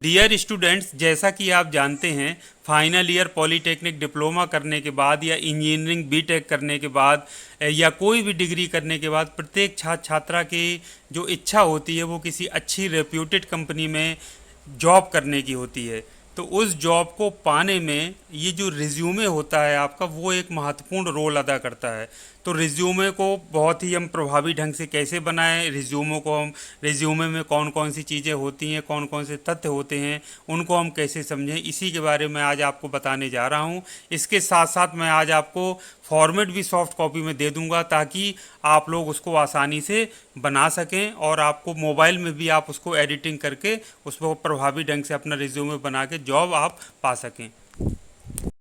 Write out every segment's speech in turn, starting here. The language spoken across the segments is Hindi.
डियर स्टूडेंट्स, जैसा कि आप जानते हैं फाइनल ईयर पॉलीटेक्निक डिप्लोमा करने के बाद या इंजीनियरिंग बीटेक करने के बाद या कोई भी डिग्री करने के बाद प्रत्येक छात्र छात्रा की जो इच्छा होती है वो किसी अच्छी रेप्यूटेड कंपनी में जॉब करने की होती है। तो उस जॉब को पाने में ये जो रिज्यूमे होता है आपका, वो एक महत्वपूर्ण रोल अदा करता है। तो रिज्यूमे को बहुत ही हम प्रभावी ढंग से कैसे बनाएं, रिज्यूमे में कौन कौन सी चीज़ें होती हैं, कौन कौन से तथ्य होते हैं, उनको हम कैसे समझें, इसी के बारे में आज आपको बताने जा रहा हूं। इसके साथ साथ मैं आज आपको फॉर्मेट भी सॉफ्ट कॉपी में दे दूंगा ताकि आप लोग उसको आसानी से बना सकें और आपको मोबाइल में भी आप उसको एडिटिंग करके उसको प्रभावी ढंग से अपना रिज्यूमे बना के जॉब आप पा सकें।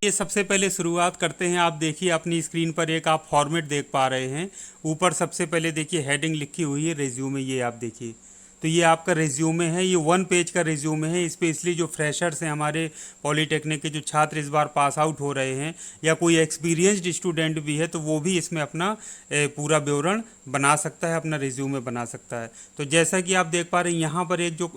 ये सबसे पहले शुरुआत करते हैं। आप देखिए अपनी स्क्रीन पर एक आप फॉर्मेट देख पा रहे हैं। ऊपर सबसे पहले देखिए हेडिंग लिखी हुई है रिज्यूमे, ये आप देखिए। तो ये आपका रिज्यूमे है, ये 1 पेज का रिज्यूमे है। स्पेशली जो फ्रेशर्स हैं, हमारे पॉलीटेक्निक के जो छात्र इस बार पास आउट हो रहे हैं, या कोई एक्सपीरियंस्ड स्टूडेंट भी है, तो वो भी इसमें अपना पूरा विवरण बना सकता है, अपना रिज्यूमे बना सकता है। तो जैसा कि आप देख पा रहे हैं, यहाँ पर एक जो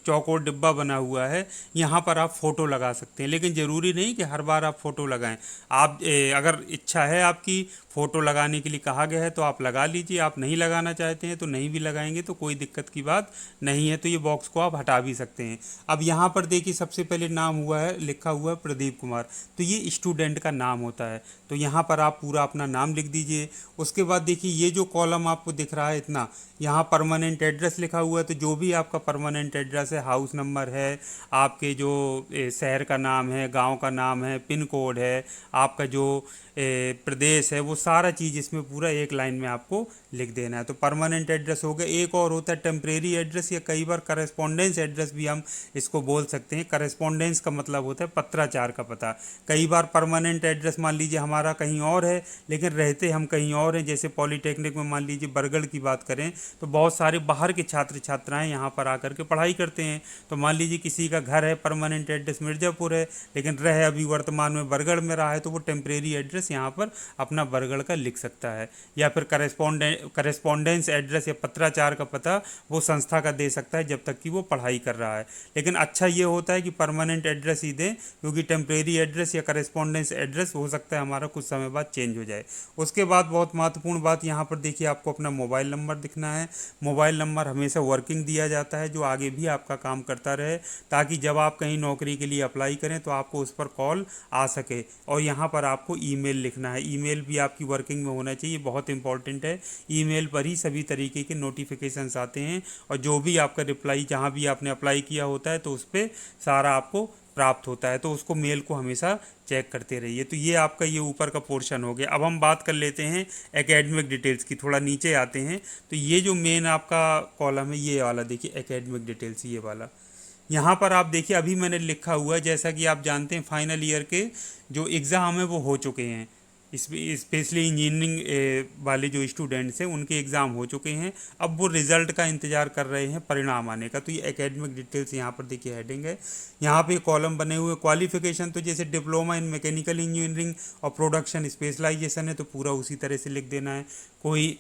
चौकोर डिब्बा बना हुआ है, यहाँ पर आप फ़ोटो लगा सकते हैं, लेकिन ज़रूरी नहीं कि हर बार आप फ़ोटो लगाएं। आप अगर इच्छा है आपकी फ़ोटो लगाने के लिए कहा गया है तो आप लगा लीजिए, आप नहीं लगाना चाहते हैं तो नहीं भी लगाएंगे तो कोई दिक्कत की बात नहीं है। तो ये बॉक्स को आप हटा भी सकते हैं। अब यहाँ पर देखिए सबसे पहले नाम हुआ है, लिखा हुआ है प्रदीप कुमार, तो ये स्टूडेंट का नाम होता है। तो यहाँ पर आप पूरा अपना नाम लिख दीजिए। उसके बाद देखिए ये जो कॉलम आपको दिख रहा है इतना, यहाँ परमानेंट एड्रेस लिखा हुआ है। तो जो भी आपका परमानेंट एड्रेस है, हाउस नंबर है, आपके जो शहर का नाम है, गांव का नाम है, पिन कोड है, आपका जो प्रदेश है, वो सारा चीज़ इसमें पूरा एक लाइन में आपको लिख देना है। तो परमानेंट एड्रेस हो गया। एक और होता है टेम्परेरी एड्रेस, या कई बार करेस्पॉन्डेंस एड्रेस भी हम इसको बोल सकते हैं। करेस्पॉन्डेंस का मतलब होता है पत्राचार का पता। कई बार परमानेंट एड्रेस मान लीजिए हमारा कहीं और है लेकिन रहते हम कहीं और हैं। जैसे पॉलीटेक्निक में मान लीजिए बरगढ़ की बात करें तो बहुत सारे बाहर के छात्र छात्राएं यहाँ पर आकर के पढ़ाई करते हैं। तो मान लीजिए किसी का घर है, परमानेंट एड्रेस मिर्ज़ापुर है, लेकिन रह अभी वर्तमान में बरगढ़ में रहा है, तो वो टेम्परेरी एड्रेस यहाँ पर अपना बरगढ़ का लिख सकता है। या फिर करेस्पॉन्डेंस एड्रेस या पत्राचार का पता वो संस्था का दे सकता है जब तक कि वो पढ़ाई कर रहा है। लेकिन अच्छा ये होता है कि परमानेंट एड्रेस ही दें, क्योंकि टेम्परेरी एड्रेस या करेस्पॉन्डेंस एड्रेस हो सकता है हमारा कुछ समय बाद चेंज हो जाए। उसके बाद बहुत महत्वपूर्ण बात यहाँ पर देखिए, आपको अपना मोबाइल नंबर दिखना है। मोबाइल नंबर हमेशा वर्किंग दिया जाता है जो आगे भी आपका काम करता रहे, ताकि जब आप कहीं नौकरी के लिए अप्लाई करें तो आपको उस पर कॉल आ सके। और यहाँ पर आपको ईमेल लिखना है, ईमेल भी आपकी वर्किंग में होना चाहिए, बहुत इंपॉर्टेंट है। ईमेल पर ही सभी तरीके के नोटिफिकेशंस आते हैं, और जो भी आपका रिप्लाई जहाँ भी आपने अप्लाई किया होता है तो उस पर सारा आपको प्राप्त होता है। तो उसको मेल को हमेशा चेक करते रहिए। तो ये आपका ये ऊपर का पोर्शन हो गया। अब हम बात कर लेते हैं एकेडमिक डिटेल्स की। थोड़ा नीचे आते हैं तो ये जो मेन आपका कॉलम है, ये वाला देखिए एकेडमिक डिटेल्स, ये वाला। यहाँ पर आप देखिए अभी मैंने लिखा हुआ है, जैसा कि आप जानते हैं फाइनल ईयर के जो एग्ज़ाम है वो हो चुके हैं। स्पेशली इंजीनियरिंग वाले जो स्टूडेंट्स हैं उनके एग्ज़ाम हो चुके हैं। अब वो रिज़ल्ट का इंतज़ार कर रहे हैं परिणाम आने का। तो ये एकेडमिक डिटेल्स यहाँ पर देखिए हेडिंग है। यहाँ पे कॉलम बने हुए क्वालिफिकेशन, तो जैसे डिप्लोमा इन मैकेनिकल इंजीनियरिंग और प्रोडक्शन स्पेशलाइजेशन है तो पूरा उसी तरह से लिख देना है। कोई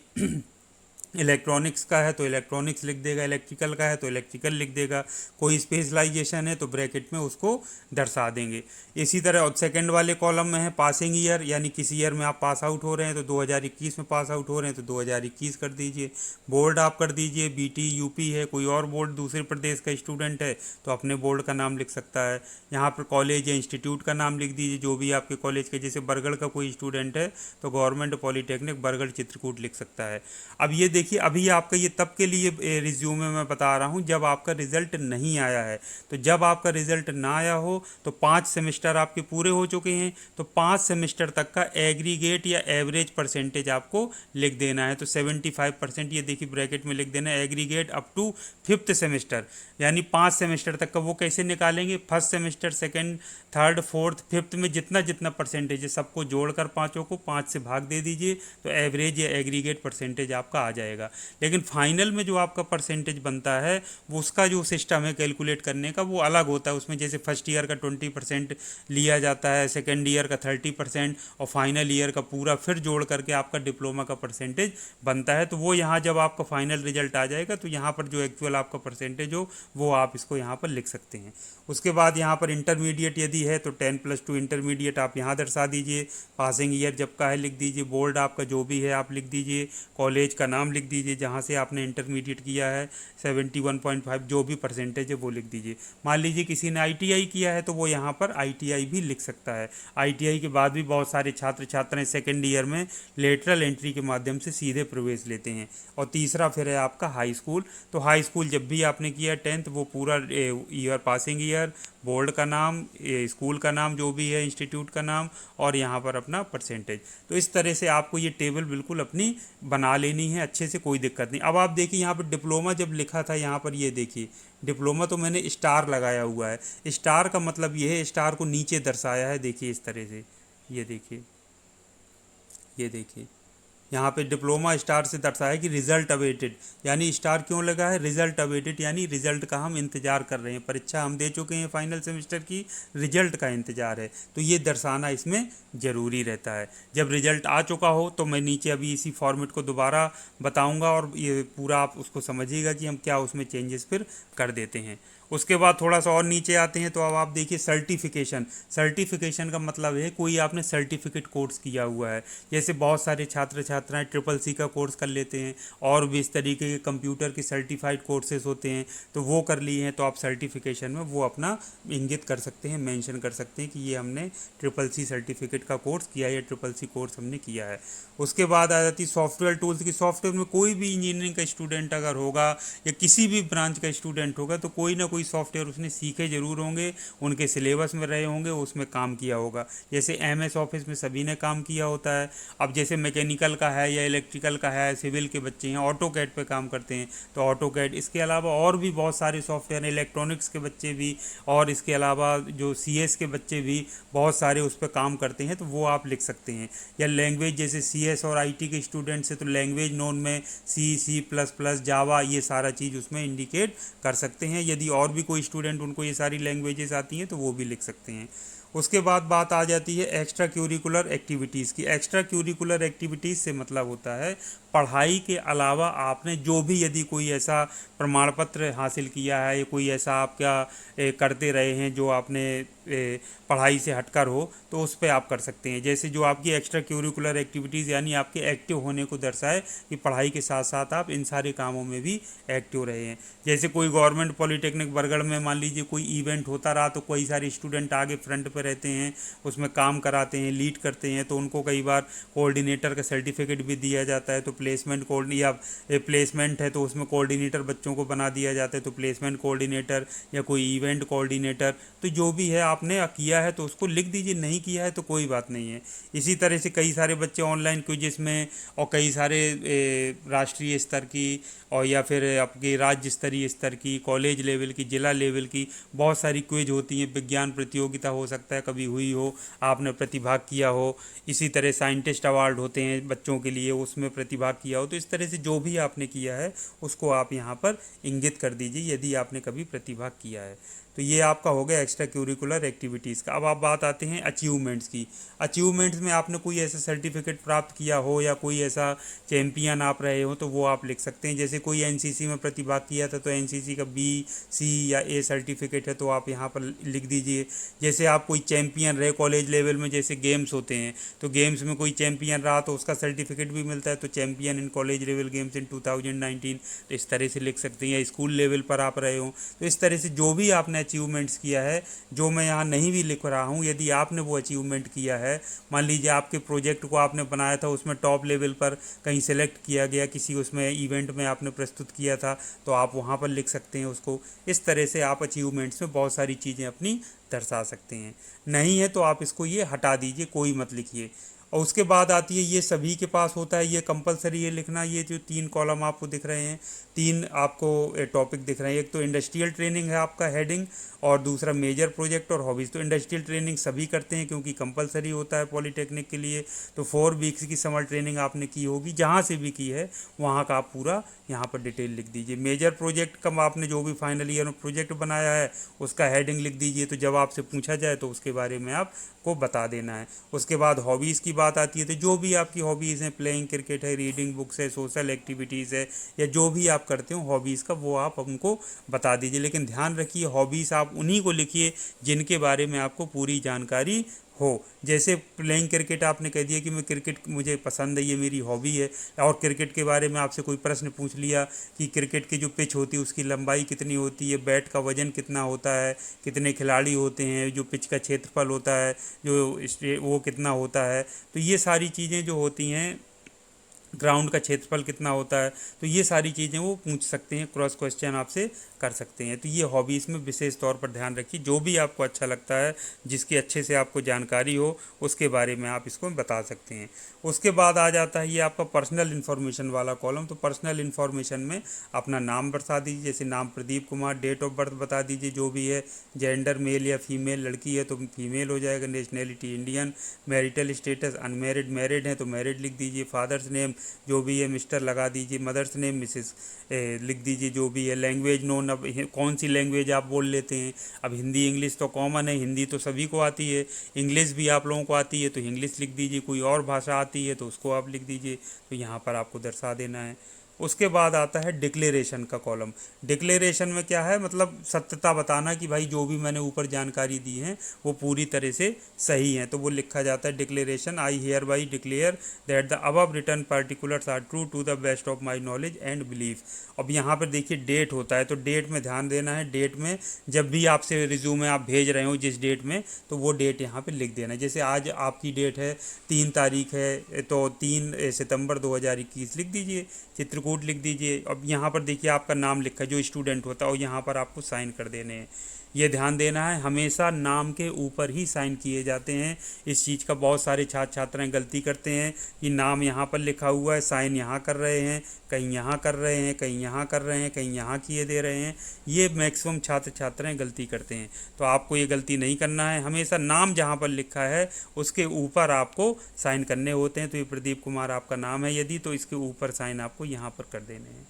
इलेक्ट्रॉनिक्स का है तो इलेक्ट्रॉनिक्स लिख देगा, इलेक्ट्रिकल का है तो इलेक्ट्रिकल लिख देगा, कोई स्पेशलाइजेशन है तो ब्रैकेट में उसको दर्शा देंगे। इसी तरह और सेकंड वाले कॉलम में है पासिंग ईयर, यानी किस ईयर में आप पास आउट हो रहे हैं। तो 2021 में पास आउट हो रहे हैं तो 2021 कर दीजिए। बोर्ड आप कर दीजिए बीटी यूपी है, कोई और बोर्ड दूसरे प्रदेश का स्टूडेंट है तो अपने बोर्ड का नाम लिख सकता है। यहाँ पर कॉलेज या इंस्टीट्यूट का नाम लिख दीजिए जो भी आपके कॉलेज के। जैसे बरगढ़ का कोई स्टूडेंट है तो गवर्नमेंट पॉलीटेक्निक बरगढ़ चित्रकूट लिख सकता है। अब ये देखिए अभी आपका ये तब के लिए रिज्यूमे मैं बता रहा हूँ जब आपका रिजल्ट नहीं आया है। तो जब आपका रिजल्ट ना आया हो तो 5 सेमेस्टर आपके पूरे हो चुके हैं, तो 5 सेमेस्टर तक का एग्रीगेट या एवरेज परसेंटेज आपको लिख देना है। तो 75% ये देखिए ब्रैकेट में लिख देना है, aggregate up to 5th semester, यानी 5 सेमेस्टर तक का। वो कैसे निकालेंगे, first semester, second, third, fourth, fifth में जितना जितना परसेंटेज है सबको जोड़कर पाँचों को 5 से भाग दे दीजिए, तो एवरेज या एग्रीगेट परसेंटेज आपका आ जाएगा। जाएगा। लेकिन फाइनल में जो आपका परसेंटेज बनता है वो उसका जो सिस्टम है कैलकुलेट करने का वो अलग होता है। उसमें जैसे फर्स्ट ईयर का 20% लिया जाता है, सेकेंड ईयर का 30% और फाइनल ईयर का पूरा फिर जोड़ करके आपका डिप्लोमा का परसेंटेज बनता है। तो वो यहाँ जब आपका फाइनल रिजल्ट आ जाएगा तो यहाँ पर जो एक्चुअल आपका परसेंटेज हो वो आप इसको यहाँ पर लिख सकते हैं। उसके बाद यहाँ पर इंटरमीडिएट यदि है तो 10+2 इंटरमीडिएट आप यहाँ दर्शा दीजिए, पासिंग ईयर जब का है लिख दीजिए, बोर्ड आपका जो भी है आप लिख दीजिए, कॉलेज का नाम लिख दीजिए जहाँ से आपने इंटरमीडिएट किया है, 71.5 जो भी परसेंटेज है वो लिख दीजिए। मान लीजिए किसी ने आईटीआई किया है तो वो यहाँ पर आईटीआई भी लिख सकता है। आईटीआई के बाद भी बहुत सारे छात्र छात्राएं सेकेंड ईयर में लेटरल एंट्री के माध्यम से सीधे प्रवेश लेते हैं। और तीसरा फिर है आपका हाई स्कूल। तो हाई स्कूल जब भी आपने किया 10th वो पूरा ईयर, पासिंग ईयर, बोर्ड का नाम, स्कूल का नाम जो भी है, इंस्टीट्यूट का नाम और यहाँ पर अपना परसेंटेज। तो इस तरह से आपको ये टेबल बिल्कुल अपनी बना लेनी है अच्छे से, कोई दिक्कत नहीं। अब आप देखिए यहाँ पर डिप्लोमा जब लिखा था यहाँ पर ये देखिए डिप्लोमा तो मैंने स्टार लगाया हुआ है। स्टार का मतलब ये है, स्टार को नीचे दर्शाया है, देखिए इस तरह से, ये देखिए, ये देखिए यहाँ पे डिप्लोमा स्टार से दर्शाया कि रिजल्ट अवेटेड, यानी स्टार क्यों लगा है, रिजल्ट अवेटेड यानी रिजल्ट का हम इंतज़ार कर रहे हैं, परीक्षा हम दे चुके हैं फाइनल सेमेस्टर की, रिजल्ट का इंतज़ार है। तो ये दर्शाना इसमें ज़रूरी रहता है। जब रिजल्ट आ चुका हो तो मैं नीचे अभी इसी फॉर्मेट को दोबारा बताऊँगा और ये पूरा आप उसको समझिएगा कि हम क्या उसमें चेंजेस फिर कर देते हैं। उसके बाद थोड़ा सा और नीचे आते हैं तो अब आप देखिए सर्टिफिकेशन। सर्टिफिकेशन का मतलब है कोई आपने सर्टिफिकेट कोर्स किया हुआ है, जैसे बहुत सारे छात्र छात्राएं CCC का कोर्स कर लेते हैं और भी इस तरीके के कंप्यूटर के सर्टिफाइड कोर्सेज होते हैं, तो वो कर लिए हैं तो आप सर्टिफिकेशन में वो अपना इंगित कर सकते हैं, मेंशन कर सकते हैं कि ये हमने CCC सर्टिफिकेट का कोर्स किया है या CCC कोर्स हमने किया है। उसके बाद आ जाती है सॉफ्टवेयर टूल्स की। सॉफ्टवेयर में कोई भी इंजीनियरिंग का स्टूडेंट अगर होगा या किसी भी ब्रांच का स्टूडेंट होगा तो कोई ना कोई सॉफ्टवेयर उसने सीखे ज़रूर होंगे, उनके सिलेबस में रहे होंगे, उसमें काम किया होगा। जैसे MS ऑफिस में सभी ने काम किया होता है। अब जैसे मैकेनिकल का है या इलेक्ट्रिकल का है, सिविल के बच्चे हैं ऑटो कैड पर काम करते हैं तो ऑटो कैड, इसके अलावा और भी बहुत सारे सॉफ्टवेयर हैं, इलेक्ट्रॉनिक्स के बच्चे भी और इसके अलावा जो CS के बच्चे भी बहुत सारे उस पर काम करते हैं तो वो आप लिख सकते हैं। या लैंग्वेज जैसे CS और IT के स्टूडेंट्स हैं तो लैंग्वेज नोन में C++, जावा, ये सारा चीज़ उसमें इंडिकेट कर सकते हैं। यदि और भी कोई स्टूडेंट उनको ये सारी लैंग्वेजेस आती हैं तो वो भी लिख सकते हैं। उसके बाद बात आ जाती है एक्स्ट्रा क्यूरिकुलर एक्टिविटीज़ की। एक्स्ट्रा क्यूरिकुलर एक्टिविटीज़ से मतलब होता है पढ़ाई के अलावा आपने जो भी यदि कोई ऐसा प्रमाण पत्र हासिल किया है या कोई ऐसा आप क्या करते रहे हैं जो आपने पढ़ाई से हटकर हो तो उस पर आप कर सकते हैं। जैसे जो आपकी एक्स्ट्रा क्यूरिकुलर एक्टिविटीज़ यानी आपके एक्टिव होने को दर्शाए कि पढ़ाई के साथ साथ आप इन सारे कामों में भी एक्टिव रहे हैं। जैसे कोई गवर्नमेंट पॉलिटेक्निक बरगढ़ में मान लीजिए कोई इवेंट होता रहा तो कई सारे स्टूडेंट आगे फ्रंट पर रहते हैं, उसमें काम कराते हैं, लीड करते हैं, तो उनको कई बार कोऑर्डिनेटर का सर्टिफिकेट भी दिया जाता है। तो प्लेसमेंट या प्लेसमेंट है तो उसमें कोऑर्डिनेटर बच्चों को बना दिया जाता है, तो प्लेसमेंट कोऑर्डिनेटर या कोई इवेंट कोऑर्डिनेटर, तो जो भी है आपने किया है तो उसको लिख दीजिए, नहीं किया है तो कोई बात नहीं है। इसी तरह से कई सारे बच्चे ऑनलाइन क्विज़ में और कई सारे राष्ट्रीय स्तर की और या फिर आपके राज्य स्तरीय स्तर की, कॉलेज लेवल की, जिला लेवल की बहुत सारी क्विज होती हैं। विज्ञान प्रतियोगिता हो सकता है कभी हुई हो, आपने प्रतिभाग किया हो। इसी तरह साइंटिस्ट अवार्ड होते हैं बच्चों के लिए, उसमें प्रतिभाग किया हो। तो इस तरह से जो भी आपने किया है उसको आप यहाँ पर इंगित कर दीजिए यदि आपने कभी प्रतिभाग किया है। तो ये आपका हो गया एक्स्ट्रा क्यूरिकुलर एक्टिविटीज़ का। अब आप बात आते हैं अचीवमेंट्स की। अचीवमेंट्स में आपने कोई ऐसा सर्टिफिकेट प्राप्त किया हो या कोई ऐसा चैम्पियन आप रहे हो तो वो आप लिख सकते हैं। जैसे कोई एनसीसी में प्रतिभाग किया था तो एनसीसी का B, C या A सर्टिफिकेट है तो आप यहाँ पर लिख दीजिए। जैसे आप कोई चैम्पियन रहे कॉलेज लेवल में, जैसे गेम्स होते हैं तो गेम्स में कोई चैम्पियन रहा तो उसका सर्टिफिकेट भी मिलता है, तो champion in college level games in 2019, तो इस तरह से लिख सकते हैं। या स्कूल लेवल पर आप रहे हो तो इस तरह से जो भी आपने अचीवमेंट्स किया है, जो मैं यहाँ नहीं भी लिख रहा हूँ, यदि आपने वो अचीवमेंट किया है, मान लीजिए आपके प्रोजेक्ट को आपने बनाया था उसमें टॉप लेवल पर कहीं सेलेक्ट किया गया, किसी उसमें इवेंट में आपने प्रस्तुत किया था तो आप वहाँ पर लिख सकते हैं उसको। इस तरह से आप अचीवमेंट्स में बहुत सारी चीज़ें अपनी दर्शा सकते हैं। नहीं है तो आप इसको ये हटा दीजिए, कोई मत लिखिए। और उसके बाद आती है, ये सभी के पास होता है, ये कंपलसरी ये लिखना, ये जो 3 कॉलम आपको दिख रहे हैं, 3 आपको टॉपिक दिख रहे हैं। एक तो इंडस्ट्रियल ट्रेनिंग है आपका हेडिंग, और दूसरा मेजर प्रोजेक्ट और हॉबीज़। तो इंडस्ट्रियल ट्रेनिंग सभी करते हैं क्योंकि कंपलसरी होता है पॉलीटेक्निक के लिए। तो 4 वीक्स की समर ट्रेनिंग आपने की होगी, जहाँ से भी की है वहाँ का आप पूरा यहाँ पर डिटेल लिख दीजिए। मेजर प्रोजेक्ट का आपने जो भी फाइनल ईयर में प्रोजेक्ट बनाया है उसका हेडिंग लिख दीजिए, तो जब आपसे पूछा जाए तो उसके बारे में आपको बता देना है। उसके बाद हॉबीज़ की बात आती है, तो जो भी आपकी हॉबीज़ हैं, प्लेइंग क्रिकेट है, रीडिंग बुक्स है, सोशल एक्टिविटीज़ है, या जो भी आप करते हो हॉबीज़ का, वो आप उनको बता दीजिए। लेकिन ध्यान रखिए, हॉबीज़ आप उन्हीं को लिखिए जिनके बारे में आपको पूरी जानकारी हो। जैसे प्लेइंग क्रिकेट आपने कह दिया कि मैं क्रिकेट मुझे पसंद है, ये मेरी हॉबी है, और क्रिकेट के बारे में आपसे कोई प्रश्न पूछ लिया कि क्रिकेट की जो पिच होती है उसकी लंबाई कितनी होती है, बैट का वजन कितना होता है, कितने खिलाड़ी होते हैं, जो पिच का क्षेत्रफल होता है वो कितना होता है, तो ये सारी चीज़ें जो होती हैं, ग्राउंड का क्षेत्रफल कितना होता है, तो ये सारी चीज़ें वो पूछ सकते हैं, क्रॉस क्वेश्चन आपसे कर सकते हैं। तो ये हॉबीज़ में विशेष तौर पर ध्यान रखिए, जो भी आपको अच्छा लगता है, जिसकी अच्छे से आपको जानकारी हो, उसके बारे में आप इसको बता सकते हैं। उसके बाद आ जाता है ये आपका पर्सनल इन्फॉर्मेशन वाला कॉलम। तो पर्सनल इन्फॉर्मेशन में अपना नाम बता दीजिए, जैसे नाम Pradeep Kumar, date of birth बता दीजिए जो भी है, जेंडर मेल या फीमेल, लड़की है तो फीमेल हो जाएगा, nationality Indian, marital status unmarried, married है तो मैरिड लिख दीजिए, फादर्स नेम जो भी है मिस्टर लगा दीजिए, मदर्स नेम मिसेस लिख दीजिए जो भी है। लैंग्वेज नोन, अब कौन सी लैंग्वेज आप बोल लेते हैं, अब हिंदी इंग्लिश तो कॉमन है, हिंदी तो सभी को आती है, इंग्लिश भी आप लोगों को आती है तो इंग्लिश लिख दीजिए, कोई और भाषा आती है तो उसको आप लिख दीजिए, तो यहाँ पर आपको दर्शा देना है। उसके बाद आता है डिक्लेरेशन का कॉलम। डिक्लेरेशन में क्या है, मतलब सत्यता बताना कि भाई जो भी मैंने ऊपर जानकारी दी है वो पूरी तरह से सही है, तो वो लिखा जाता है declaration, I hereby declare that the above return particulars are true to the best of my knowledge and belief. अब यहाँ पर देखिए डेट होता है, तो डेट में ध्यान देना है, डेट में जब भी आपसे रिज्यूमे आप भेज रहे हो जिस डेट में, तो वो डेट यहाँ पे लिख देना है। जैसे आज आपकी डेट है 3 तारीख है, तो 3 सितंबर 2021 लिख दीजिए, चित्रकूट लिख दीजिए। अब यहाँ पर देखिए आपका नाम लिखा है, जो स्टूडेंट होता है, और यहाँ पर आपको साइन कर देने हैं। ये ध्यान देना है, हमेशा नाम के ऊपर ही साइन किए जाते हैं। इस चीज़ का बहुत सारे छात्र छात्राएं गलती करते हैं कि नाम यहाँ पर लिखा हुआ है, साइन यहाँ कर रहे हैं, कहीं यहाँ कर रहे हैं, कहीं यहाँ कर रहे हैं, कहीं यहाँ किए दे रहे हैं। ये मैक्सिमम छात्र छात्राएं गलती करते हैं, तो आपको ये गलती नहीं करना है। हमेशा नाम जहाँ पर लिखा है उसके ऊपर आपको साइन करने होते हैं। तो ये प्रदीप कुमार आपका नाम है यदि, तो इसके ऊपर साइन आपको यहाँ पर कर देने हैं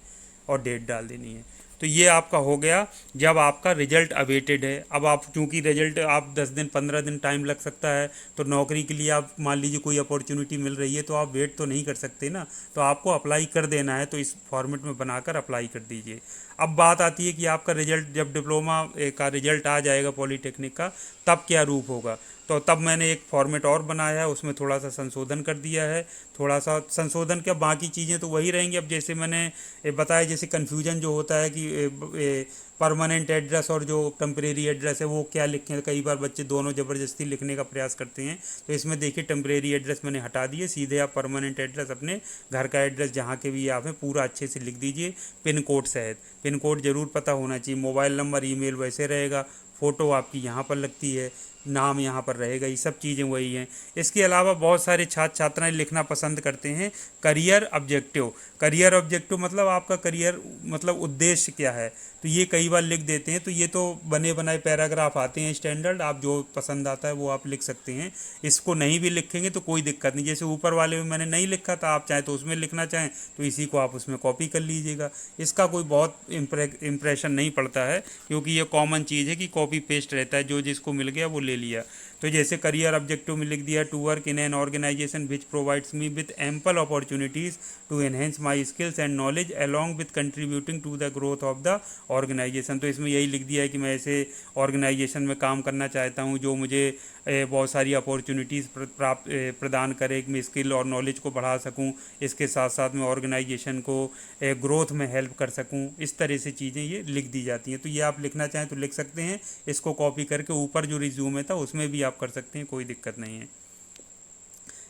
और डेट डाल देनी है। तो ये आपका हो गया जब आपका रिजल्ट अवेटेड है। अब आप चूंकि रिजल्ट आप 10 दिन 15 दिन टाइम लग सकता है, तो नौकरी के लिए आप मान लीजिए कोई अपॉर्चुनिटी मिल रही है तो आप वेट तो नहीं कर सकते ना, तो आपको अप्लाई कर देना है, तो इस फॉर्मेट में बनाकर अप्लाई कर दीजिए। अब बात आती है कि आपका रिजल्ट जब डिप्लोमा का रिजल्ट आ जाएगा पॉलीटेक्निक का, तब क्या रूप होगा। तो तब मैंने एक फॉर्मेट और बनाया है, उसमें थोड़ा सा संशोधन कर दिया है। थोड़ा सा संशोधन, क्या बाकी चीज़ें तो वही रहेंगी। अब जैसे मैंने बताया, जैसे कन्फ्यूजन जो होता है कि परमानेंट एड्रेस और जो टेम्परेरी एड्रेस है वो क्या लिखें, कई बार बच्चे दोनों ज़बरदस्ती लिखने का प्रयास करते हैं। तो इसमें देखिए टेम्परेरी एड्रेस मैंने हटा दिए, सीधे आप परमानेंट एड्रेस अपने घर का एड्रेस जहाँ के भी आप हैं पूरा अच्छे से लिख दीजिए, पिन कोड सहित। पिन कोड ज़रूर पता होना चाहिए, मोबाइल नंबर ईमेल वैसे रहेगा, फ़ोटो आपकी यहाँ पर लगती है, नाम यहाँ पर रहेगा, ये सब चीज़ें वही हैं। इसके अलावा बहुत सारे छात्र छात्राएं लिखना पसंद करते हैं करियर ऑब्जेक्टिव। करियर ऑब्जेक्टिव मतलब आपका करियर मतलब उद्देश्य क्या है, तो ये कई बार लिख देते हैं। तो ये तो बने बनाए पैराग्राफ आते हैं स्टैंडर्ड, आप जो पसंद आता है वो आप लिख सकते हैं। इसको नहीं भी लिखेंगे तो कोई दिक्कत नहीं, जैसे ऊपर वाले में मैंने नहीं लिखा था, आप चाहें तो उसमें लिखना चाहें तो इसी को आप उसमें कॉपी कर लीजिएगा। इसका कोई बहुत इम्प्रेशन नहीं पड़ता है, क्योंकि ये कॉमन चीज़ है कि कॉपी पेस्ट रहता है, जो जिसको मिल गया वो ले लिया। तो जैसे करियर ऑब्जेक्टिव में लिख दिया, to work in an organization which provides me with ample opportunities to enhance my skills and knowledge along with contributing to the growth of the organization. तो इसमें यही लिख दिया है कि मैं ऐसे ऑर्गेनाइजेशन में काम करना चाहता हूँ जो मुझे बहुत सारी अपॉर्चुनिटीज़ प्रदान करे, कि मैं स्किल और नॉलेज को बढ़ा सकूँ, इसके साथ साथ मैं ऑर्गेनाइजेशन को ग्रोथ में हेल्प कर सकूँ। इस तरह से चीज़ें ये लिख दी जाती हैं। तो ये आप लिखना चाहें तो लिख सकते हैं, इसको कॉपी करके ऊपर जो रिज्यूमे था उसमें भी आप कर सकते हैं, कोई दिक्कत नहीं है।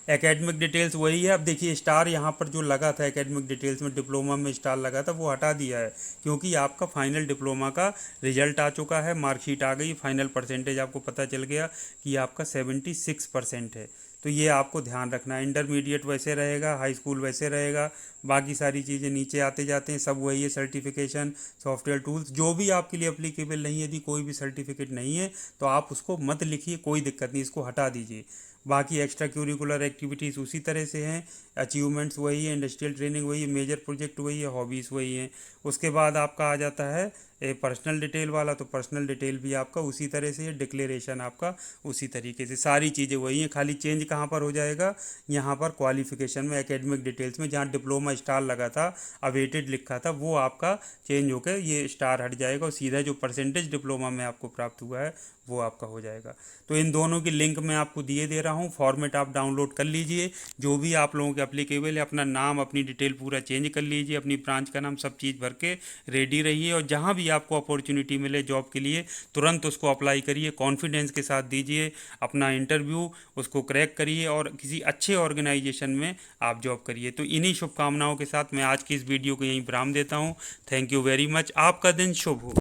एकेडमिक डिटेल्स वही है। अब देखिए स्टार यहाँ पर जो लगा था एकेडमिक डिटेल्स में, डिप्लोमा में स्टार लगा था, वो हटा दिया है, क्योंकि आपका फाइनल डिप्लोमा का रिजल्ट आ चुका है, मार्कशीट आ गई, फाइनल परसेंटेज आपको पता चल गया कि आपका 76% है। तो ये आपको ध्यान रखना है। इंटरमीडिएट वैसे रहेगा, हाई स्कूल वैसे रहेगा, बाकी सारी चीज़ें नीचे आते जाते हैं, सब वही है। सर्टिफिकेशन, सॉफ्टवेयर टूल्स जो भी आपके लिए अप्लीकेबल नहीं है, यदि कोई भी सर्टिफिकेट नहीं है तो आप उसको मत लिखिए, कोई दिक्कत नहीं, इसको हटा दीजिए। बाकी एक्स्ट्रा करिकुलर एक्टिविटीज़ उसी तरह से हैं, अचीवमेंट्स वही है, इंडस्ट्रियल ट्रेनिंग वही है, मेजर प्रोजेक्ट वही है, हॉबीज़ वही हैं। उसके बाद आपका आ जाता है पर्सनल डिटेल वाला, तो पर्सनल डिटेल भी आपका उसी तरह से है, डिक्लेरेशन आपका उसी तरीके से, सारी चीज़ें वही हैं। खाली चेंज कहाँ पर हो जाएगा, यहाँ पर क्वालिफिकेशन में, एकेडमिक डिटेल्स में, जहाँ डिप्लोमा स्टार लगा था, अवेटेड लिखा था, वो आपका चेंज होकर ये स्टार हट जाएगा और सीधा जो परसेंटेज डिप्लोमा में आपको प्राप्त हुआ है वो आपका हो जाएगा। तो इन दोनों की लिंक मैं आपको दिए दे रहा हूँ, फॉर्मेट आप डाउनलोड कर लीजिए, जो भी आप लोगों के अप्लीकेबल है, अपना नाम, अपनी डिटेल पूरा चेंज कर लीजिए, अपनी ब्रांच का नाम, सब चीज़ भर के रेडी रहिए, और जहाँ भी आपको अपॉर्चुनिटी मिले जॉब के लिए तुरंत उसको अप्लाई करिए, कॉन्फिडेंस के साथ दीजिए अपना इंटरव्यू, उसको क्रैक करिए और किसी अच्छे ऑर्गेनाइजेशन में आप जॉब करिए। तो इन्हीं शुभकामनाओं के साथ मैं आज की इस वीडियो को यहीं विराम देता हूँ। Thank you very much. आपका दिन शुभ हो।